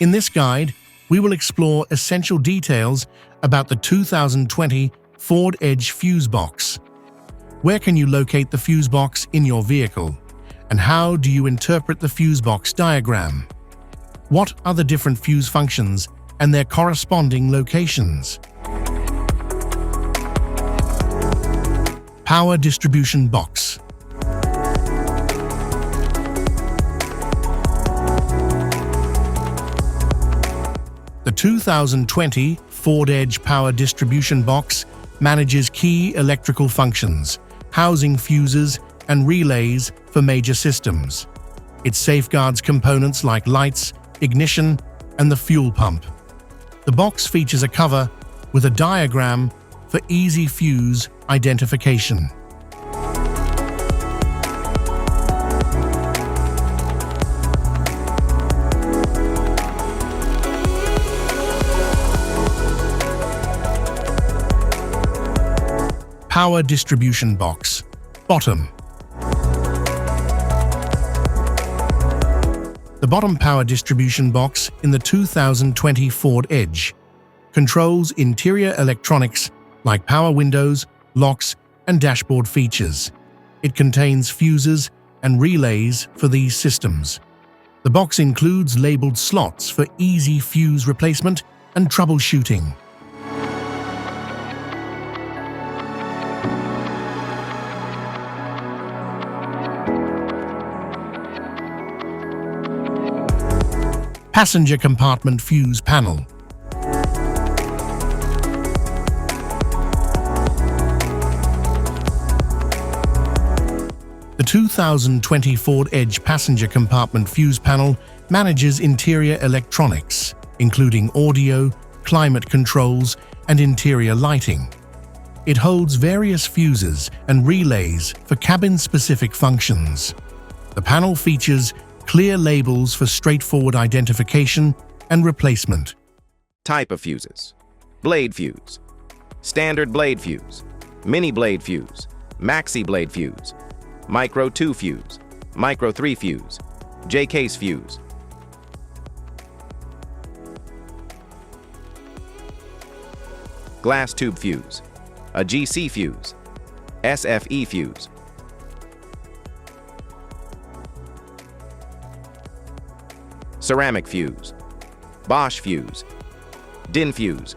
In this guide, we will explore essential details about the 2020 Ford Edge fuse box. Where can you locate the fuse box in your vehicle? And how do you interpret the fuse box diagram? What are the different fuse functions and their corresponding locations? Power distribution box. The 2020 Ford Edge power distribution box manages key electrical functions, housing fuses and relays for major systems. It safeguards components like lights, ignition, and the fuel pump. The box features a cover with a diagram for easy fuse identification. Power distribution box. Bottom. The bottom power distribution box in the 2020 Ford Edge controls interior electronics like power windows, locks, and dashboard features. It contains fuses and relays for these systems. The box includes labeled slots for easy fuse replacement and troubleshooting. Passenger compartment fuse panel. The 2020 Ford Edge passenger compartment fuse panel manages interior electronics, including audio, climate controls, and interior lighting. It holds various fuses and relays for cabin-specific functions. The panel features clear labels for straightforward identification and replacement. Type of fuses: blade fuse, standard blade fuse, mini blade fuse, maxi blade fuse, micro 2 fuse, micro 3 fuse, J-case fuse. Glass tube fuse, a GC fuse, SFE fuse. Ceramic fuse, Bosch fuse, DIN fuse.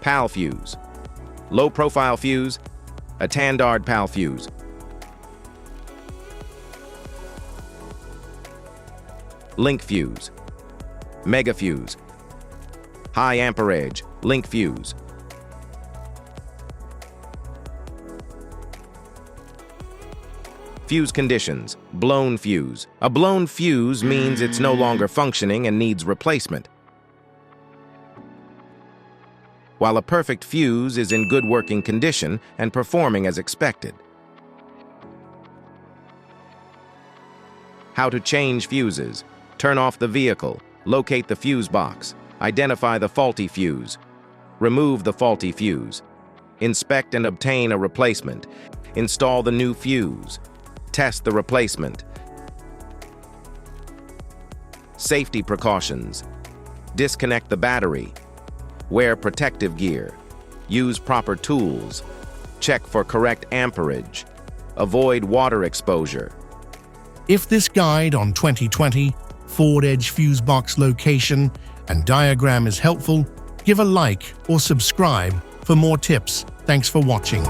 PAL fuse, low profile fuse, a Tandard PAL fuse. Link fuse, mega fuse, high amperage link fuse. Fuse conditions: blown fuse. A blown fuse means it's no longer functioning and needs replacement, while a perfect fuse is in good working condition and performing as expected. How to change fuses: turn off the vehicle, locate the fuse box, identify the faulty fuse, remove the faulty fuse, inspect and obtain a replacement, install the new fuse, test the replacement. Safety precautions: disconnect the battery, wear protective gear, use proper tools, check for correct amperage, avoid water exposure. If this guide on 2020 Ford Edge fuse box location and diagram is helpful, give a like or subscribe for more tips. Thanks for watching.